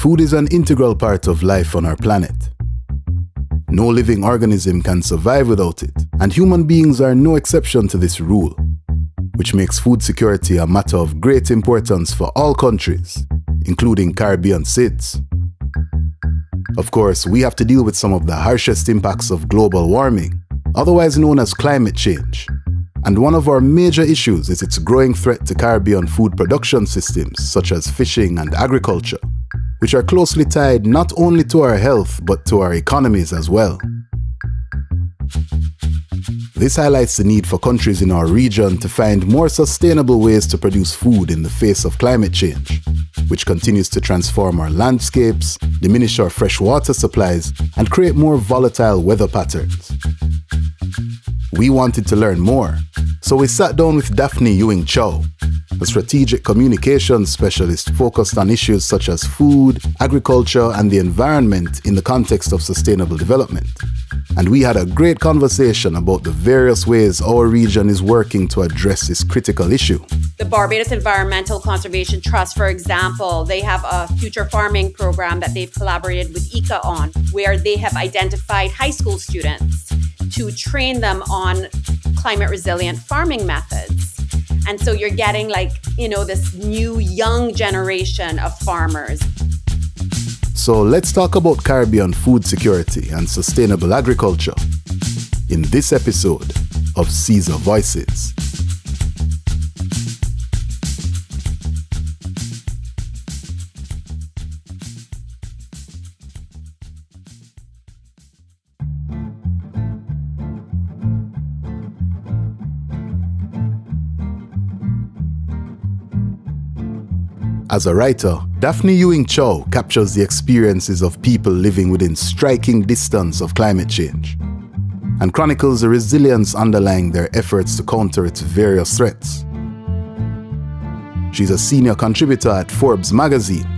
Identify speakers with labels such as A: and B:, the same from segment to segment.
A: Food is an integral part of life on our planet. No living organism can survive without it, and human beings are no exception to this rule, which makes food security a matter of great importance for all countries, including Caribbean SIDS. Of course, we have to deal with some of the harshest impacts of global warming, otherwise known as climate change. And one of our major issues is its growing threat to Caribbean food production systems such as fishing and agriculture, which are closely tied not only to our health but to our economies as well. This highlights the need for countries in our region to find more sustainable ways to produce food in the face of climate change, which continues to transform our landscapes, diminish our fresh water supplies, and create more volatile weather patterns. We wanted to learn more, so we sat down with Daphne Ewing-Chow, a strategic communications specialist focused on issues such as food, agriculture, and the environment in the context of sustainable development. And we had a great conversation about the various ways our region is working to address this critical issue.
B: The Barbados Environmental Conservation Trust, for example, they have a future farming program that they've collaborated with ICA on, where they have identified high school students to train them on climate resilient farming methods. And so you're getting this new young generation of farmers.
A: So let's talk about Caribbean food security and sustainable agriculture in this episode of CESaRE Voices. As a writer, Daphne Ewing-Chow captures the experiences of people living within striking distance of climate change and chronicles the resilience underlying their efforts to counter its various threats. She's a senior contributor at Forbes magazine,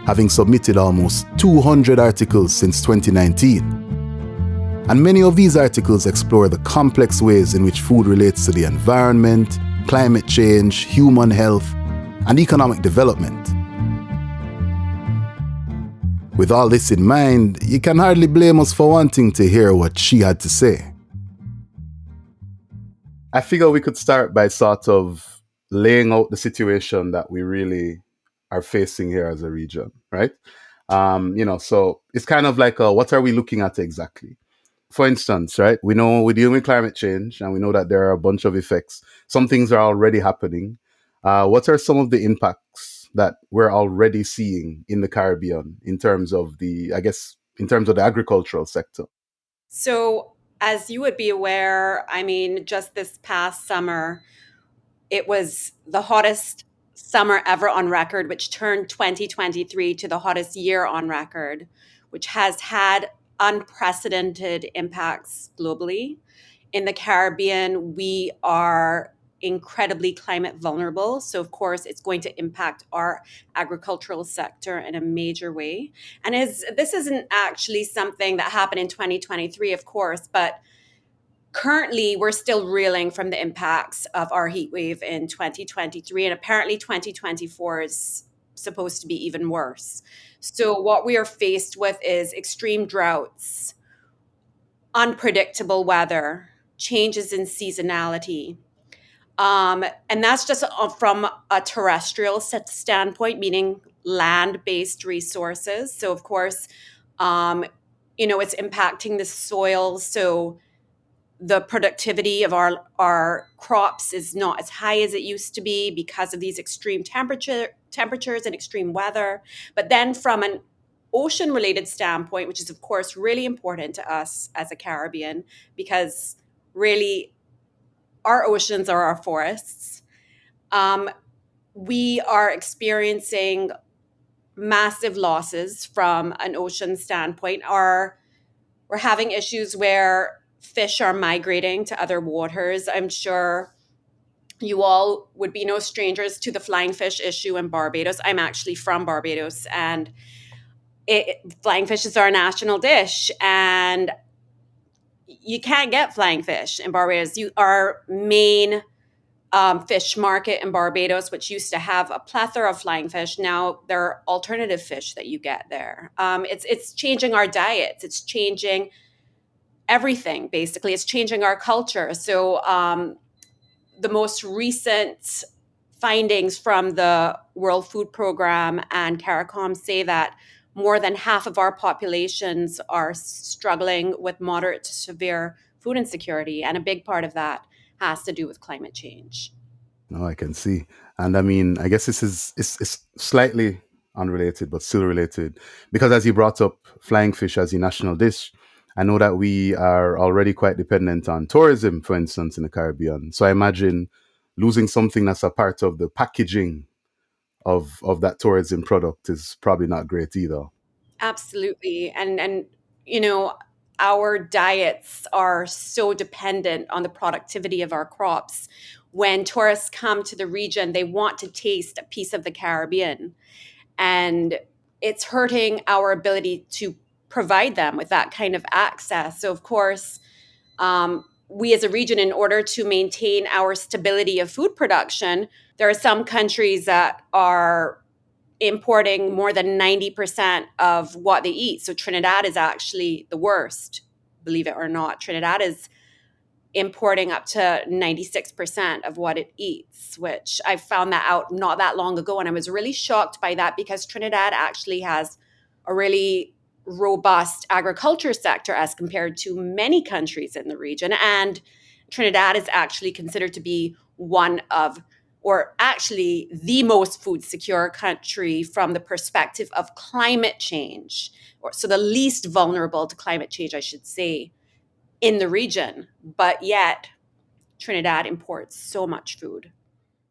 A: having submitted almost 200 articles since 2019. And many of these articles explore the complex ways in which food relates to the environment, climate change, human health, and economic development. With all this in mind, you can hardly blame us for wanting to hear what she had to say. I figure we could start by sort of laying out the situation that we really are facing here as a region, right? So it's kind of like what are we looking at exactly? For instance, right, we know we're dealing with climate change and we know that there are a bunch of effects. Some things are already happening. What are some of the impacts that we're already seeing in the Caribbean in terms of the agricultural sector?
B: So, as you would be aware, just this past summer, it was the hottest summer ever on record, which turned 2023 to the hottest year on record, which has had unprecedented impacts globally. In the Caribbean, we are incredibly climate vulnerable. So, of course, it's going to impact our agricultural sector in a major way. And this isn't actually something that happened in 2023, of course, but currently we're still reeling from the impacts of our heat wave in 2023. And apparently 2024 is supposed to be even worse. So what we are faced with is extreme droughts, unpredictable weather, changes in seasonality. And that's just from a terrestrial standpoint, meaning land-based resources. So, of course, it's impacting the soil. So the productivity of our crops is not as high as it used to be because of these extreme temperatures and extreme weather. But then from an ocean-related standpoint, which is, of course, really important to us as a Caribbean, because really our oceans are our forests. We are experiencing massive losses from an ocean standpoint. We're having issues where fish are migrating to other waters. I'm sure you all would be no strangers to the flying fish issue in Barbados. I'm actually from Barbados, and flying fish is our national dish. And you can't get flying fish in Barbados. Our main fish market in Barbados, which used to have a plethora of flying fish. Now there are alternative fish that you get there. It's changing our diets. It's changing everything, basically. It's changing our culture. So the most recent findings from the World Food Program and CARICOM say that more than half of our populations are struggling with moderate to severe food insecurity. And a big part of that has to do with climate change.
A: No, I can see. And I mean, I guess this is it's slightly unrelated, but still related. Because as you brought up flying fish as your national dish, I know that we are already quite dependent on tourism, for instance, in the Caribbean. So I imagine losing something that's a part of the packaging of that tourism product is probably not great either.
B: Absolutely. And you know, our diets are so dependent on the productivity of our crops. When tourists come to the region, they want to taste a piece of the Caribbean. And it's hurting our ability to provide them with that kind of access. So, of course, we as a region, in order to maintain our stability of food production, there are some countries that are importing more than 90% of what they eat. So Trinidad is actually the worst, believe it or not. Trinidad is importing up to 96% of what it eats, which I found that out not that long ago. And I was really shocked by that because Trinidad actually has a really robust agriculture sector as compared to many countries in the region. And Trinidad is actually considered to be one of, or actually the most food secure country from the perspective of climate change, or so the least vulnerable to climate change, I should say, in the region. But yet, Trinidad imports so much food.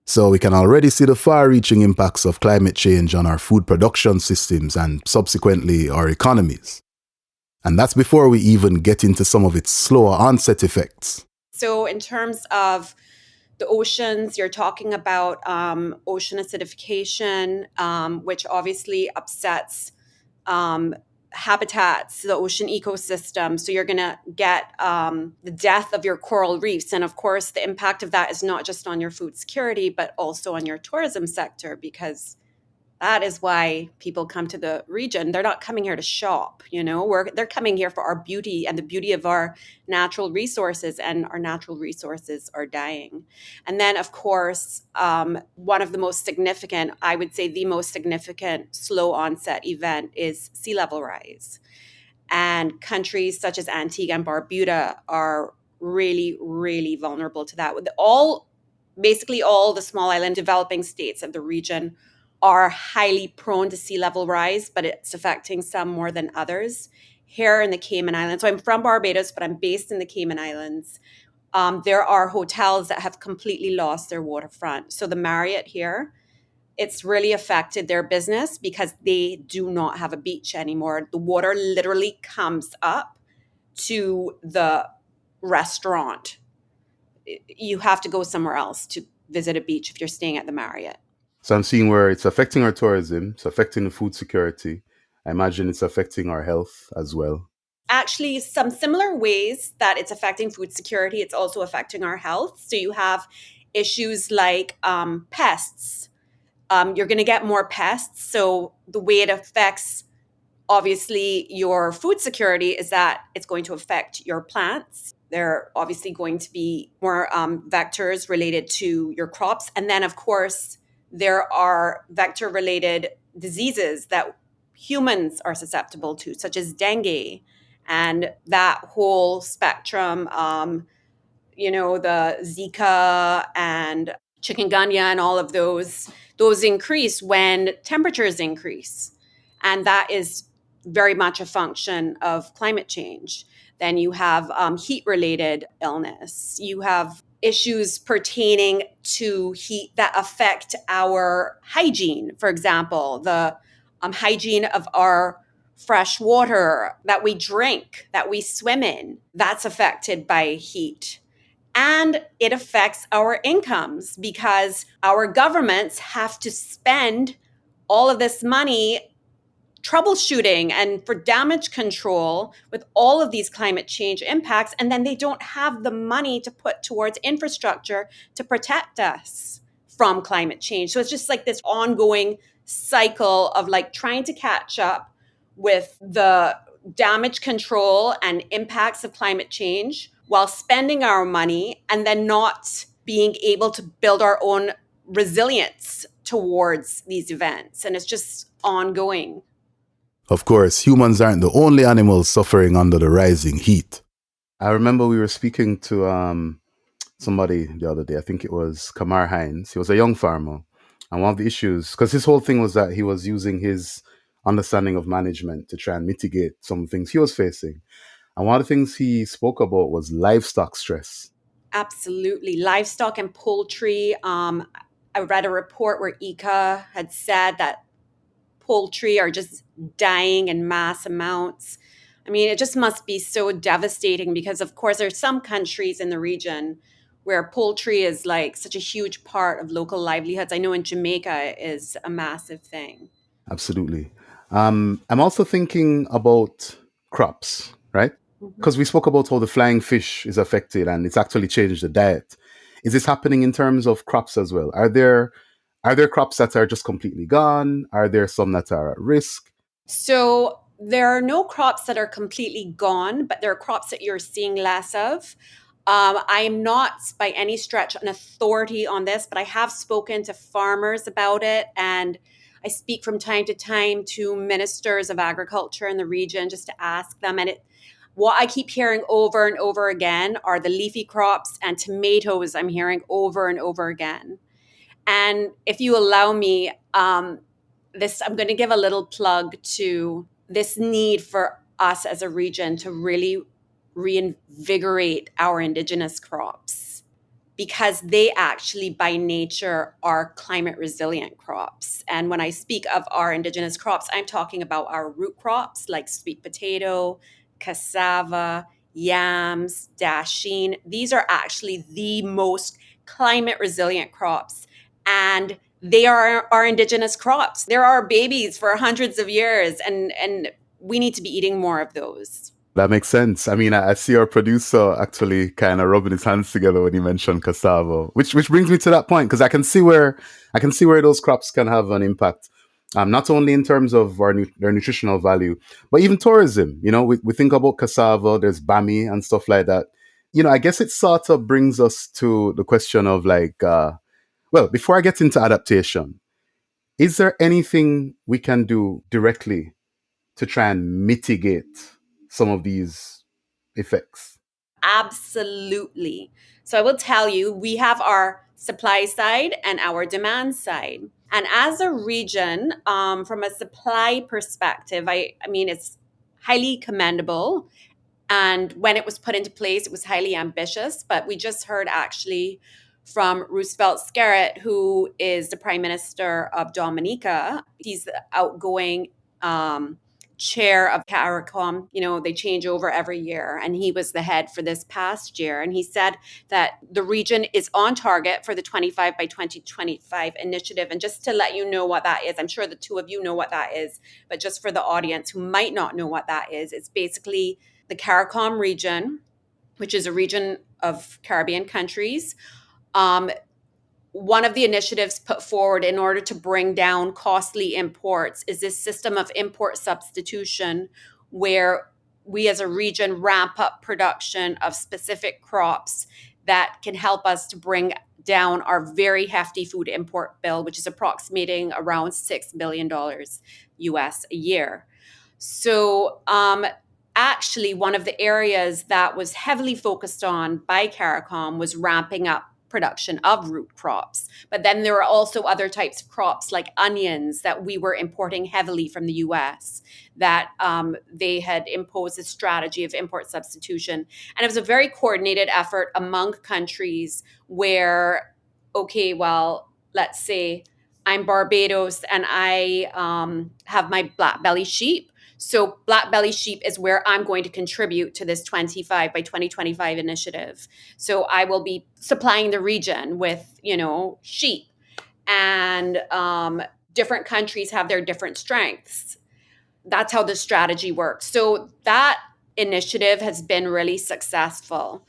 A: So we can already see the far-reaching impacts of climate change on our food production systems and subsequently our economies. And that's before we even get into some of its slower onset effects.
B: So in terms of the oceans, you're talking about ocean acidification, which obviously upsets habitats, the ocean ecosystem. So you're going to get the death of your coral reefs. And of course, the impact of that is not just on your food security, but also on your tourism sector, because that is why people come to the region. They're not coming here to shop, they're coming here for our beauty and the beauty of our natural resources, and our natural resources are dying. And then, of course, one of the most significant, I would say the most significant slow onset event is sea level rise. And countries such as Antigua and Barbuda are really, really vulnerable to that. Basically all the small island developing states of the region are highly prone to sea level rise, but it's affecting some more than others. Here in the Cayman Islands, so I'm from Barbados, but I'm based in the Cayman Islands. There are hotels that have completely lost their waterfront. So the Marriott here, it's really affected their business because they do not have a beach anymore. The water literally comes up to the restaurant. You have to go somewhere else to visit a beach if you're staying at the Marriott.
A: So I'm seeing where it's affecting our tourism, it's affecting the food security. I imagine it's affecting our health as well.
B: Actually, some similar ways that it's affecting food security, it's also affecting our health. So you have issues like pests. You're going to get more pests. So the way it affects, obviously, your food security is that it's going to affect your plants. There are obviously going to be more vectors related to your crops. And then, of course, there are vector-related diseases that humans are susceptible to, such as dengue. And that whole spectrum, the Zika and chikungunya and all of those increase when temperatures increase. And that is very much a function of climate change. Then you have heat-related illness. You have issues pertaining to heat that affect our hygiene. For example, the hygiene of our fresh water that we drink, that we swim in, that's affected by heat. And it affects our incomes because our governments have to spend all of this money troubleshooting and for damage control with all of these climate change impacts, and then they don't have the money to put towards infrastructure to protect us from climate change. So it's just like this ongoing cycle of like trying to catch up with the damage control and impacts of climate change while spending our money and then not being able to build our own resilience towards these events. And it's just ongoing.
A: Of course, humans aren't the only animals suffering under the rising heat. I remember we were speaking to somebody the other day. I think it was Kamar Hines. He was a young farmer. And one of the issues, because his whole thing was that he was using his understanding of management to try and mitigate some things he was facing. And one of the things he spoke about was livestock stress.
B: Absolutely. Livestock and poultry. I read a report where ICA had said that poultry are just dying in mass amounts. I mean, it just must be so devastating because, of course, there's some countries in the region where poultry is like such a huge part of local livelihoods. I know in Jamaica is a massive thing.
A: Absolutely. I'm also thinking about crops, right? Because we spoke about how the flying fish is affected and it's actually changed the diet. Is this happening in terms of crops as well? Are there crops that are just completely gone? Are there some that are at risk?
B: So there are no crops that are completely gone, but there are crops that you're seeing less of. I am not by any stretch an authority on this, but I have spoken to farmers about it, and I speak from time to time to ministers of agriculture in the region just to ask them. And what I keep hearing over and over again are the leafy crops and tomatoes. I'm hearing over and over again. And if you allow me, I'm going to give a little plug to this need for us as a region to really reinvigorate our indigenous crops, because they actually by nature are climate resilient crops. And when I speak of our indigenous crops, I'm talking about our root crops like sweet potato, cassava, yams, dasheen. These are actually the most climate resilient crops. And they are our indigenous crops. They're our babies for hundreds of years. And we need to be eating more of those.
A: That makes sense. I mean, I see our producer actually kind of rubbing his hands together when he mentioned cassava, which brings me to that point, because I can see where those crops can have an impact. Not only in terms of their nutritional value, but even tourism. We think about cassava, there's bami and stuff like that. I guess it sort of brings us to the question of like, well, before I get into adaptation, is there anything we can do directly to try and mitigate some of these effects?
B: Absolutely. So I will tell you, we have our supply side and our demand side. And as a region, from a supply perspective, I mean, it's highly commendable. And when it was put into place, it was highly ambitious. But we just heard actually from Roosevelt Skerrit, who is the Prime Minister of Dominica. He's the outgoing chair of CARICOM. They change over every year, and he was the head for this past year. And he said that the region is on target for the 25 by 2025 initiative. And just to let you know what that is, I'm sure the two of you know what that is, but just for the audience who might not know what that is, it's basically the CARICOM region, which is a region of Caribbean countries. One of the initiatives put forward in order to bring down costly imports is this system of import substitution, where we as a region ramp up production of specific crops that can help us to bring down our very hefty food import bill, which is approximating around $6 billion US a year. So actually, one of the areas that was heavily focused on by CARICOM was ramping up production of root crops. But then there are also other types of crops like onions that we were importing heavily from the US, that they had imposed a strategy of import substitution. And it was a very coordinated effort among countries where, okay, well, let's say I'm Barbados and I have my black belly sheep. So black belly sheep is where I'm going to contribute to this 25 by 2025 initiative. So I will be supplying the region with, sheep. And different countries have their different strengths. that's how the strategy works. So that initiative has been really successful.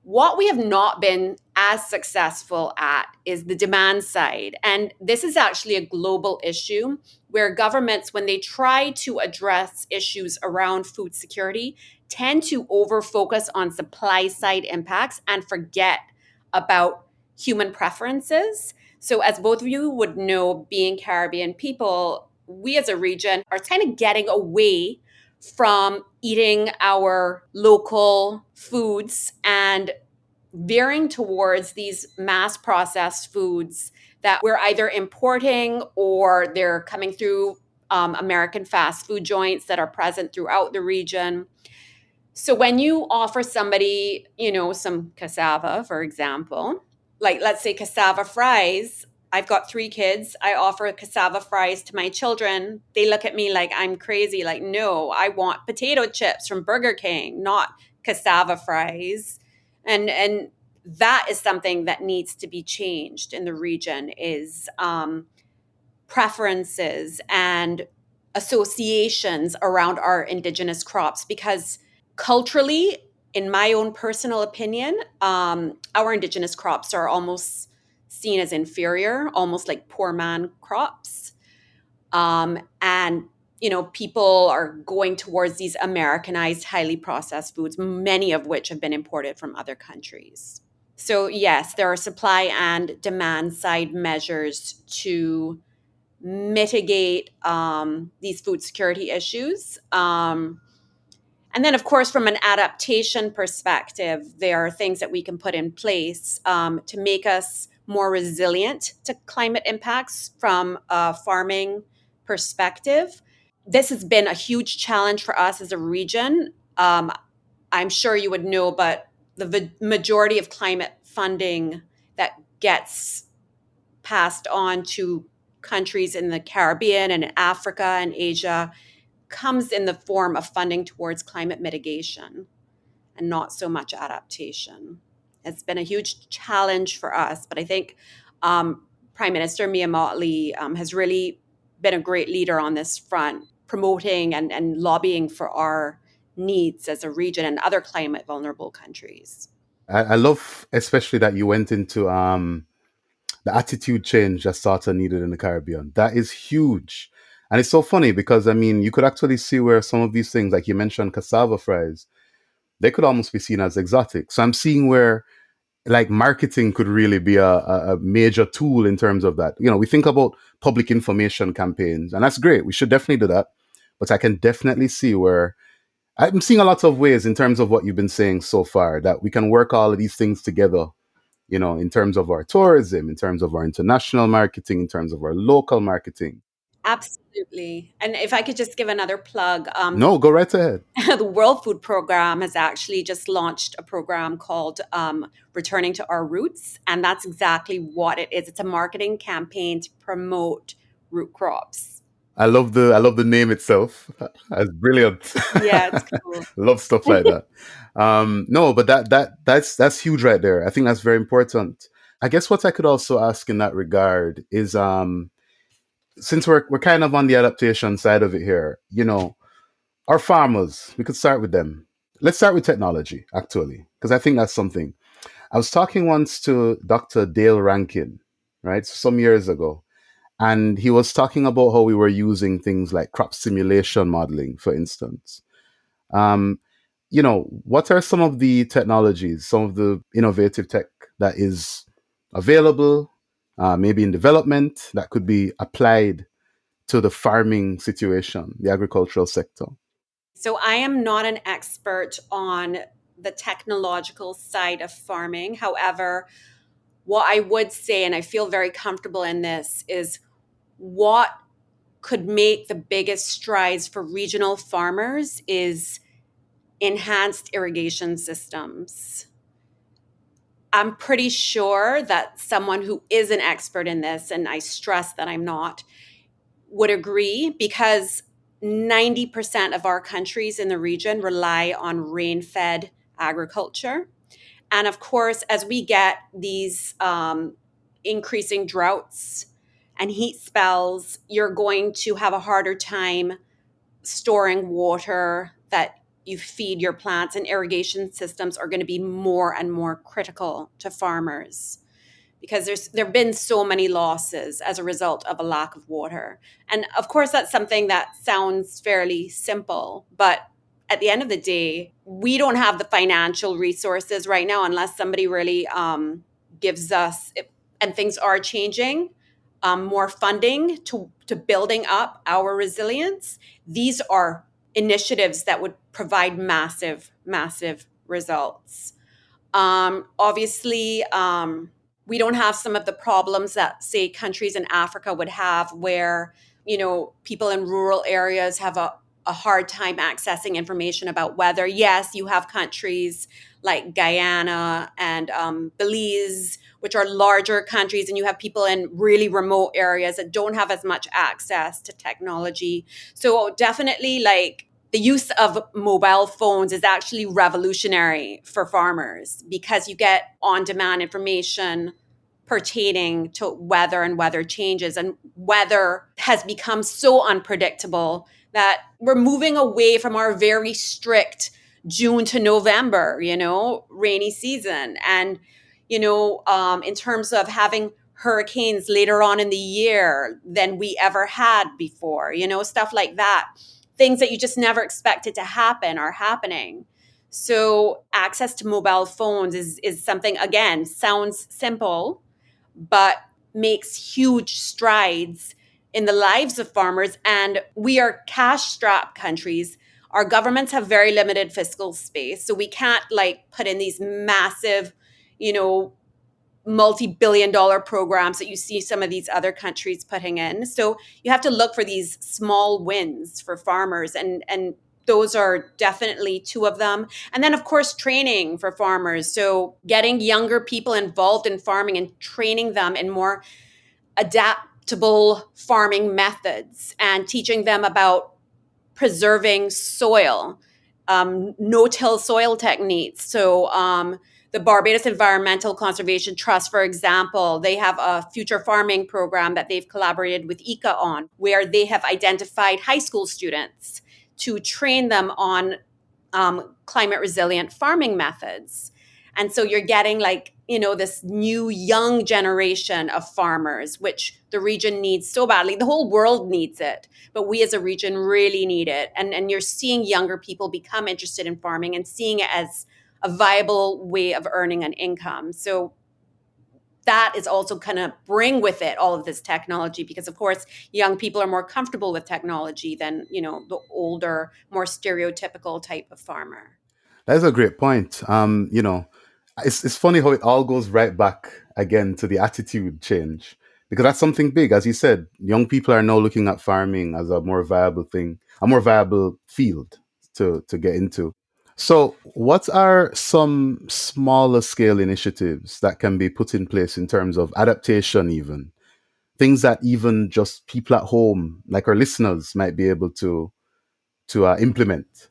B: What we have not been as successful at is the demand side. And this is actually a global issue where governments, when they try to address issues around food security, tend to over focus on supply side impacts and forget about human preferences. So, as both of you would know, being Caribbean people, we as a region are kind of getting away from eating our local foods and veering towards these mass processed foods that we're either importing or they're coming through American fast food joints that are present throughout the region. So when you offer somebody, some cassava, for example, like let's say cassava fries, I've got 3 kids. I offer cassava fries to my children. They look at me like I'm crazy. Like, no, I want potato chips from Burger King, not cassava fries. And that is something that needs to be changed in the region is preferences and associations around our indigenous crops because culturally, in my own personal opinion, our indigenous crops are almost seen as inferior, almost like poor man crops. And people are going towards these Americanized, highly processed foods, many of which have been imported from other countries. So, yes, there are supply and demand side measures to mitigate these food security issues. And then, of course, from an adaptation perspective, there are things that we can put in place to make us more resilient to climate impacts from a farming perspective. This has been a huge challenge for us as a region. I'm sure you would know, but the majority of climate funding that gets passed on to countries in the Caribbean and in Africa and Asia comes in the form of funding towards climate mitigation and not so much adaptation. It's been a huge challenge for us, but I think Prime Minister Mia Mottley has really been a great leader on this front, promoting and lobbying for our needs as a region and other climate vulnerable countries.
A: I love especially that you went into the attitude change that sort of needed in the Caribbean. That is huge. And it's so funny because, I mean, you could actually see where some of these things, like you mentioned, cassava fries, they could almost be seen as exotic. So I'm seeing where like marketing could really be a major tool in terms of that. We think about public information campaigns, and that's great. We should definitely do that. But I can definitely see where I'm seeing a lot of ways in terms of what you've been saying so far that we can work all of these things together, in terms of our tourism, in terms of our international marketing, in terms of our local marketing.
B: Absolutely. And if I could just give another plug,
A: No, go right ahead.
B: the World Food Program has actually just launched a program called Returning to Our Roots. And that's exactly what it is. It's a marketing campaign to promote root crops.
A: I love the name itself. That's brilliant.
B: Yeah, it's cool.
A: Love stuff like that. No, but that's huge right there. I think that's very important. I guess what I could also ask in that regard is since we're kind of on the adaptation side of it here, our farmers, we could start with them. Let's start with technology, actually, because I think that's something. I was talking once to Dr. Dale Rankin, right, some years ago, and he was talking about how we were using things like crop simulation modeling, for instance. Um, what are some of the technologies, some of the innovative tech that is available, maybe in development, that could be applied to the farming situation, the agricultural sector?
B: So I am not an expert on the technological side of farming. However, what I would say, and I feel very comfortable in this, is what could make the biggest strides for regional farmers is enhanced irrigation systems. I'm pretty sure that someone who is an expert in this, and I stress that I'm not, would agree because 90% of our countries in the region rely on rain-fed agriculture. And of course, as we get these increasing droughts and heat spells, you're going to have a harder time storing water that you feed your plants, and irrigation systems are going to be more and more critical to farmers because there've been so many losses as a result of a lack of water. And of course, that's something that sounds fairly simple, but at the end of the day, we don't have the financial resources right now unless somebody really gives us, and things are changing, more funding to building up our resilience. These are initiatives that would provide massive, massive results. Obviously, we don't have some of the problems that, say, countries in Africa would have, where, people in rural areas have a hard time accessing information about weather. Yes, you have countries like Guyana and Belize, which are larger countries, and you have people in really remote areas that don't have as much access to technology. So definitely, like, the use of mobile phones is actually revolutionary for farmers because you get on-demand information pertaining to weather and weather changes. And weather has become so unpredictable that we're moving away from our very strict June to November, rainy season. And, in terms of having hurricanes later on in the year than we ever had before, stuff like that. Things that you just never expected to happen are happening. So access to mobile phones is something, again, sounds simple, but makes huge strides in the lives of farmers. And we are cash-strapped countries. Our governments have very limited fiscal space. So we can't put in these massive, multi-billion-dollar programs that you see some of these other countries putting in. So you have to look for these small wins for farmers, and those are definitely two of them. And then, of course, training for farmers. So getting younger people involved in farming and training them in more adaptable farming methods and teaching them about preserving soil, no-till soil techniques. So the Barbados Environmental Conservation Trust, for example, they have a future farming program that they've collaborated with ICA on, where they have identified high school students to train them on climate resilient farming methods. And so you're getting this new young generation of farmers, which the region needs so badly. The whole world needs it, but we as a region really need it. And you're seeing younger people become interested in farming and seeing it as a viable way of earning an income. So that is also kind of bring with it all of this technology, because of course young people are more comfortable with technology than the older, more stereotypical type of farmer.
A: That's a great point. It's funny how it all goes right back again to the attitude change, because that's something big. As you said, young people are now looking at farming as a more viable thing, a more viable field to get into. So, what are some smaller scale initiatives that can be put in place in terms of adaptation, even things that even just people at home, like our listeners, might be able to implement?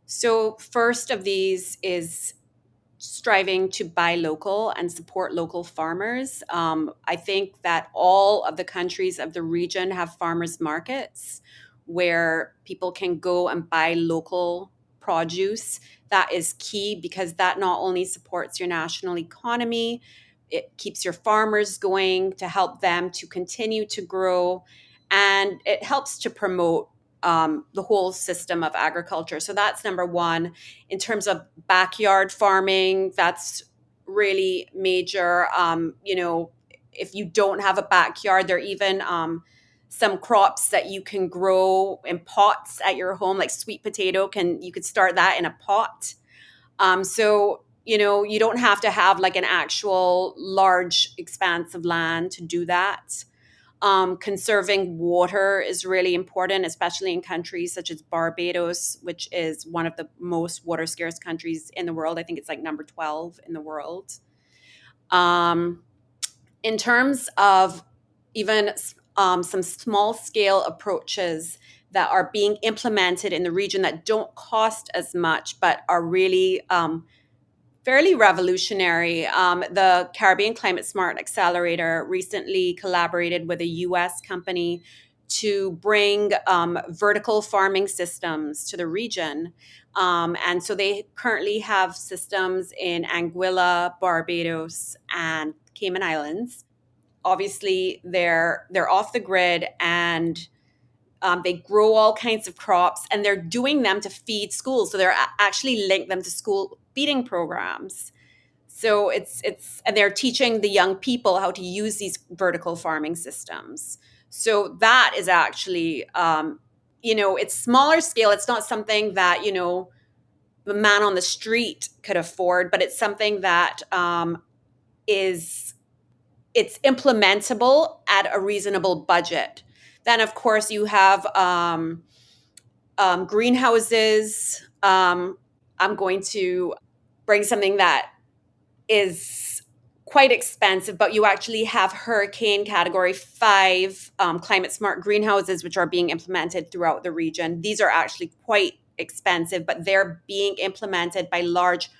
B: So first of these is striving to buy local and support local farmers. I think that all of the countries of the region have farmers markets where people can go and buy local produce. That is key because that not only supports your national economy, it keeps your farmers going to help them to continue to grow, and it helps to promote the whole system of agriculture. So that's number one. In terms of backyard farming, that's really major. If you don't have a backyard, there are even some crops that you can grow in pots at your home, like sweet potato. You could start that in a pot. So you don't have to have an actual large expanse of land to do that. Conserving water is really important, especially in countries such as Barbados, which is one of the most water scarce countries in the world. I think it's number 12 in the world. In terms of even some small scale approaches that are being implemented in the region that don't cost as much, but are really fairly revolutionary. The Caribbean Climate Smart Accelerator recently collaborated with a US company to bring vertical farming systems to the region. And so they currently have systems in Anguilla, Barbados, and Cayman Islands. Obviously, they're off the grid, and they grow all kinds of crops, and they're doing them to feed schools. So they're actually linked them to school feeding programs. So it's and they're teaching the young people how to use these vertical farming systems. So that is actually, it's smaller scale. It's not something that, the man on the street could afford, but it's something that is it's implementable at a reasonable budget. Then, of course, you have greenhouses. I'm going to bring something that is quite expensive, but you actually have hurricane category 5 climate smart greenhouses, which are being implemented throughout the region. These are actually quite expensive, but they're being implemented by large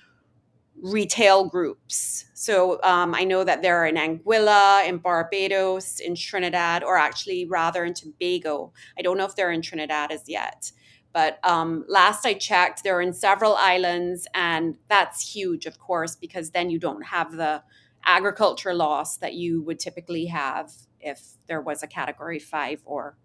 B: retail groups. So I know that there are in Anguilla, in Barbados, in Trinidad, or actually rather in Tobago. I don't know if they're in Trinidad as yet. But last I checked, they're in several islands, and that's huge, of course, because then you don't have the agriculture loss that you would typically have if there was a category 5 or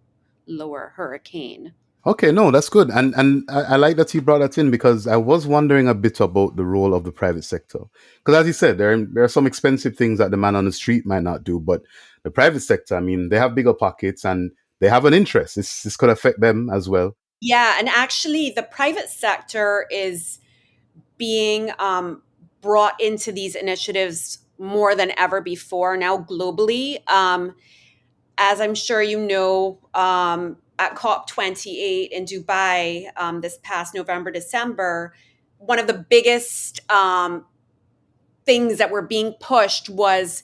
B: lower hurricane.
A: Okay, no, that's good. And I like that you brought that in because I was wondering a bit about the role of the private sector. Because as you said, there are some expensive things that the man on the street might not do, but the private sector, I mean, they have bigger pockets and they have an interest. This could affect them as well.
B: Yeah, and actually the private sector is being brought into these initiatives more than ever before now globally. As I'm sure you know, at COP28 in Dubai this past November, December, one of the biggest things that were being pushed was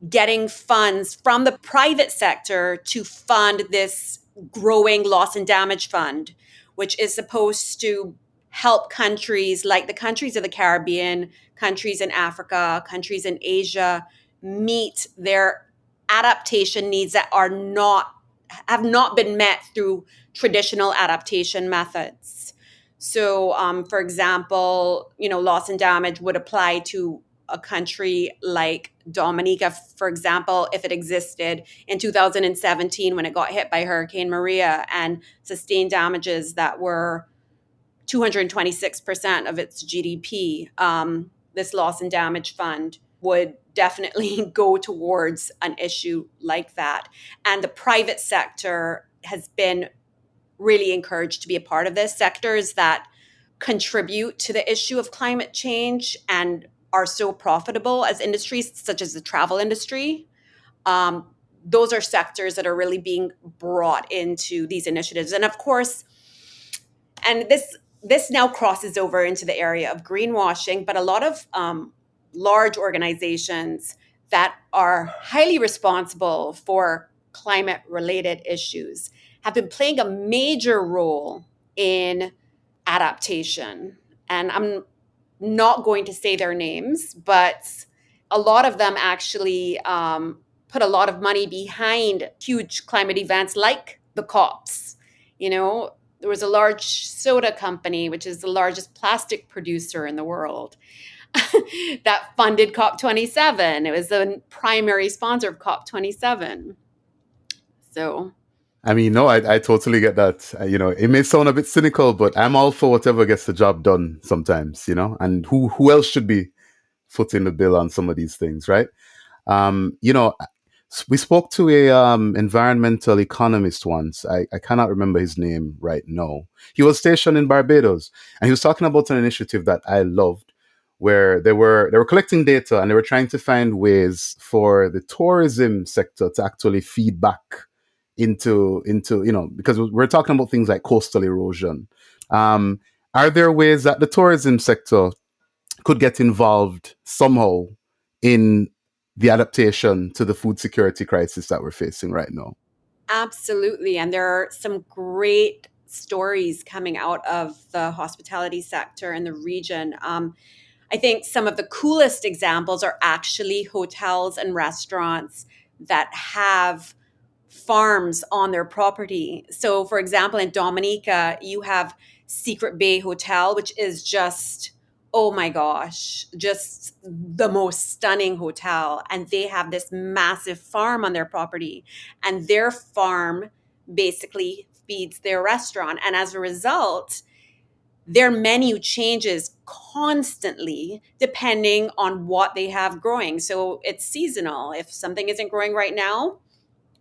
B: getting funds from the private sector to fund this growing loss and damage fund, which is supposed to help countries like the countries of the Caribbean, countries in Africa, countries in Asia meet their adaptation needs that have not been met through traditional adaptation methods. So, for example, loss and damage would apply to a country like Dominica, for example, if it existed in 2017 when it got hit by Hurricane Maria and sustained damages that were 226% of its GDP. This loss and damage fund would definitely go towards an issue like that. And the private sector has been really encouraged to be a part of this. Sectors that contribute to the issue of climate change and are so profitable as industries, such as the travel industry. Those are sectors that are really being brought into these initiatives. And of course, and this now crosses over into the area of greenwashing, but a lot of large organizations that are highly responsible for climate related issues have been playing a major role in adaptation. And I'm not going to say their names, but a lot of them actually put a lot of money behind huge climate events like the COPs. There was a large soda company, which is the largest plastic producer in the world, that funded COP27. It was the primary sponsor of COP27. So,
A: I mean, no, I totally get that. It may sound a bit cynical, but I'm all for whatever gets the job done sometimes, and who else should be footing the bill on some of these things, right? Um, you know, we spoke to a environmental economist once. I cannot remember his name right now. He was stationed in Barbados, and he was talking about an initiative that I loved, where they were collecting data and they were trying to find ways for the tourism sector to actually feed back into because we're talking about things like coastal erosion. Um, are there ways that the tourism sector could get involved somehow in the adaptation to the food security crisis that we're facing right now?
B: absolutely. And there are some great stories coming out of the hospitality sector in the region. I think some of the coolest examples are actually hotels and restaurants that have farms on their property. So, for example, in Dominica, you have Secret Bay Hotel, which is just, oh my gosh, just the most stunning hotel. And they have this massive farm on their property, and their farm basically feeds their restaurant. And as a result, their menu changes constantly depending on what they have growing. So it's seasonal. If something isn't growing right now,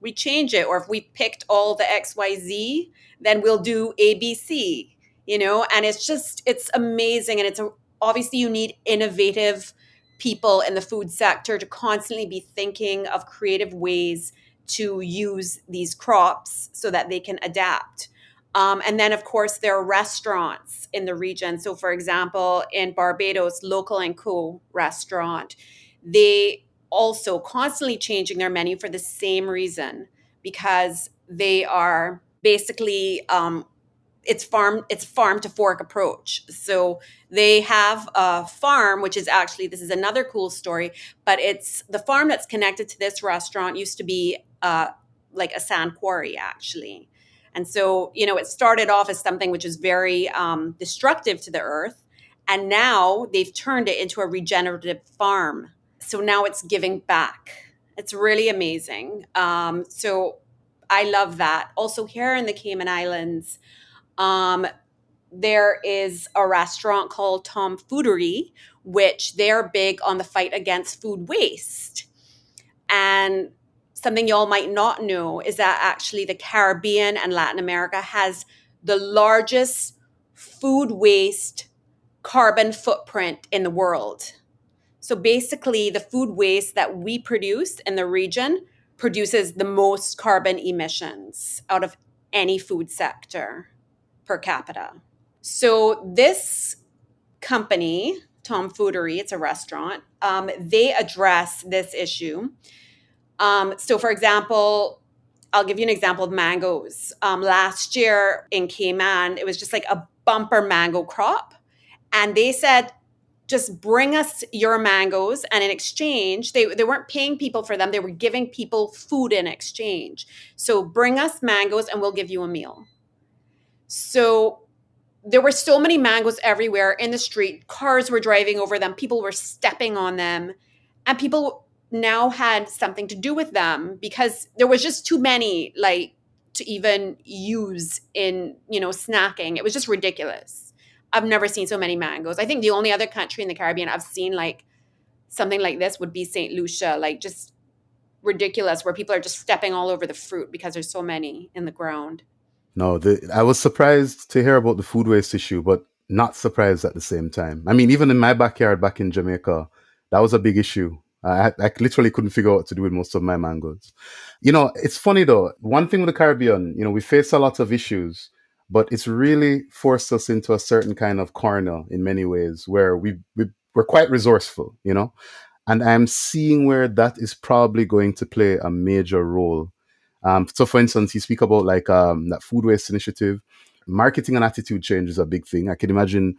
B: we change it. Or if we picked all the XYZ, then we'll do ABC, and it's amazing. And obviously you need innovative people in the food sector to constantly be thinking of creative ways to use these crops so that they can adapt. And then, of course, there are restaurants in the region. So, for example, in Barbados, Local and Co. restaurant, they also constantly changing their menu for the same reason, because they are basically it's farm to fork approach. So they have a farm, which is actually, this is another cool story, but it's the farm that's connected to this restaurant used to be like a sand quarry, actually. And so, it started off as something which is very destructive to the earth, and now they've turned it into a regenerative farm. So now it's giving back. It's really amazing. So I love that. Also, here in the Cayman Islands, um, there is a restaurant called Tom Foodery, which they're big on the fight against food waste. And something y'all might not know is that actually the Caribbean and Latin America has the largest food waste carbon footprint in the world. So basically, the food waste that we produce in the region produces the most carbon emissions out of any food sector per capita. So this company, Tom Foodery, it's a restaurant, they address this issue. So, for example, I'll give you an example of mangoes. Last year in Cayman, it was just like a bumper mango crop. And they said, just bring us your mangoes. And in exchange, they weren't paying people for them. They were giving people food in exchange. So bring us mangoes and we'll give you a meal. So there were so many mangoes everywhere in the street. Cars were driving over them. People were stepping on them. And people now had something to do with them because there was just too many, like, to even use in, snacking. It was just ridiculous. I've never seen so many mangoes. I think the only other country in the Caribbean I've seen like something like this would be St. Lucia, like just ridiculous, where people are just stepping all over the fruit because there's so many in the ground.
A: No, I was surprised to hear about the food waste issue, but not surprised at the same time. I mean, even in my backyard back in Jamaica, that was a big issue. I literally couldn't figure out what to do with most of my mangoes. It's funny though. One thing with the Caribbean, we face a lot of issues, but it's really forced us into a certain kind of corner in many ways where we're quite resourceful. And I'm seeing where that is probably going to play a major role. So, for instance, you speak about like that food waste initiative. Marketing and attitude change is a big thing. I can imagine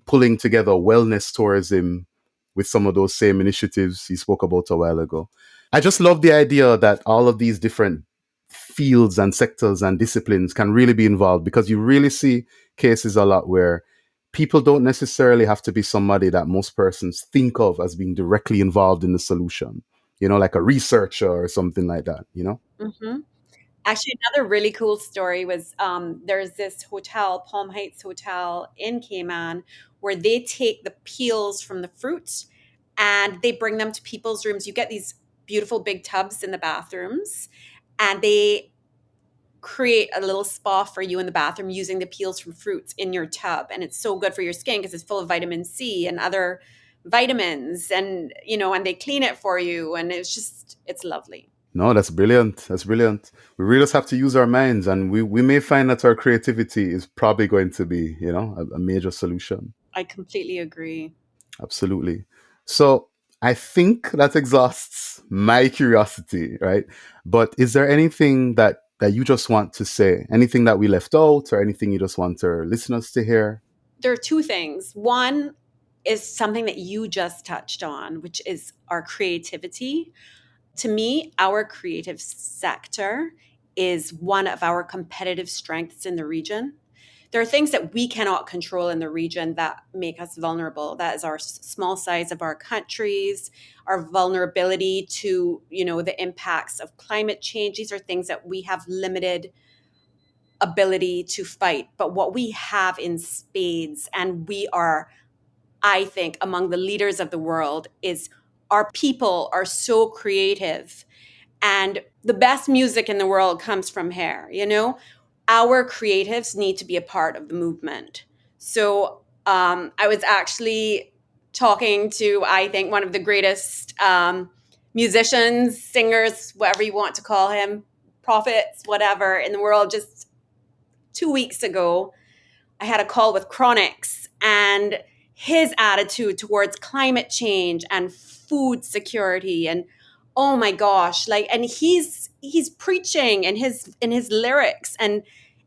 A: pulling together wellness tourism with some of those same initiatives you spoke about a while ago. I just love the idea that all of these different fields and sectors and disciplines can really be involved, because you really see cases a lot where people don't necessarily have to be somebody that most persons think of as being directly involved in the solution, like a researcher or something like that.
B: Mm-hmm. Actually, another really cool story was there's this hotel, Palm Heights Hotel in Cayman, where they take the peels from the fruit and they bring them to people's rooms. You get these beautiful big tubs in the bathrooms, and they create a little spa for you in the bathroom using the peels from fruits in your tub. And it's so good for your skin because it's full of vitamin C and other vitamins, and they clean it for you. And it's lovely.
A: No, that's brilliant. That's brilliant. We really just have to use our minds, and we may find that our creativity is probably going to be, a major solution.
B: I completely agree.
A: Absolutely. So I think that exhausts my curiosity, right? But is there anything that you just want to say? Anything that we left out, or anything you just want our listeners to hear?
B: There are two things. One is something that you just touched on, which is our creativity. to me, our creative sector is one of our competitive strengths in the region. There are things that we cannot control in the region that make us vulnerable. That is our small size of our countries, our vulnerability to, the impacts of climate change. These are things that we have limited ability to fight. But what we have in spades, and we are, I think, among the leaders of the world, is our people are so creative. And the best music in the world comes from here, Our creatives need to be a part of the movement. So I was actually talking to, I think, one of the greatest musicians, singers, whatever you want to call him, prophets, whatever, in the world just 2 weeks ago. I had a call with Chronix, and his attitude towards climate change and food security, and oh my gosh, and he's preaching in his lyrics and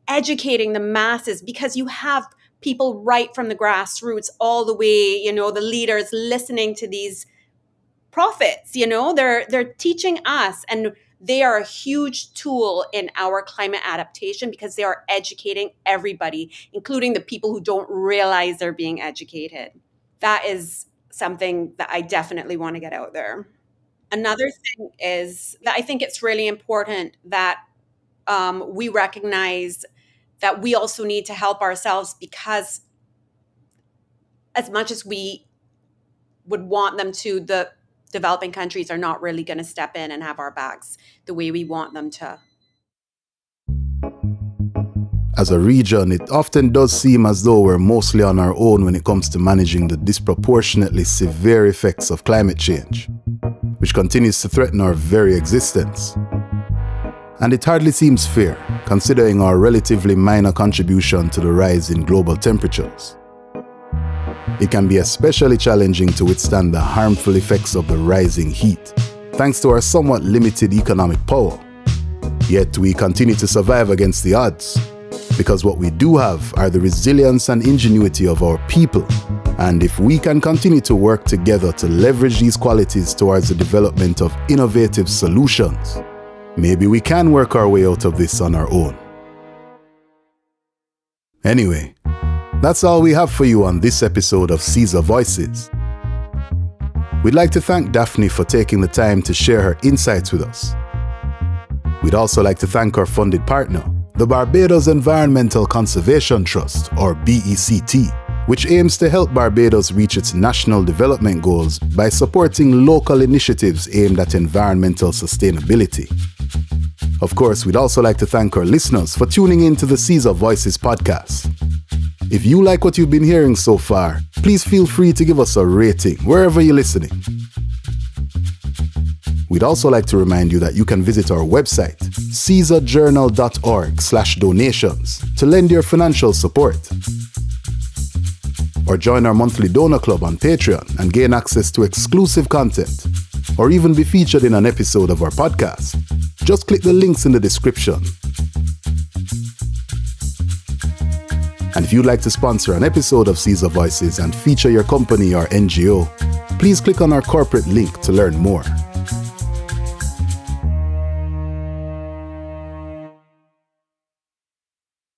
B: educating the masses, because you have people right from the grassroots all the way, the leaders listening to these prophets, they're teaching us, and they are a huge tool in our climate adaptation because they are educating everybody, including the people who don't realize they're being educated. That is something that I definitely want to get out there. Another thing is that I think it's really important that we recognize that we also need to help ourselves, because as much as we would want them to, the developing countries are not really going to step in and have our backs the way we want them to.
A: As a region, it often does seem as though we're mostly on our own when it comes to managing the disproportionately severe effects of climate change, which continues to threaten our very existence. And it hardly seems fair, considering our relatively minor contribution to the rise in global temperatures. It can be especially challenging to withstand the harmful effects of the rising heat, thanks to our somewhat limited economic power. Yet we continue to survive against the odds, because what we do have are the resilience and ingenuity of our people. And if we can continue to work together to leverage these qualities towards the development of innovative solutions, maybe we can work our way out of this on our own. Anyway, that's all we have for you on this episode of CESaRE Voices. We'd like to thank Daphne for taking the time to share her insights with us. We'd also like to thank our funded partner, the Barbados Environmental Conservation Trust, or BECT, which aims to help Barbados reach its national development goals by supporting local initiatives aimed at environmental sustainability. Of course, we'd also like to thank our listeners for tuning in to the CESaRE Voices podcast. If you like what you've been hearing so far, please feel free to give us a rating wherever you're listening. We'd also like to remind you that you can visit our website, CESARjournal.org/donations, to lend your financial support. Or join our monthly donor club on Patreon and gain access to exclusive content, or even be featured in an episode of our podcast. Just click the links in the description. And if you'd like to sponsor an episode of CESaRE Voices and feature your company or NGO, please click on our corporate link to learn more.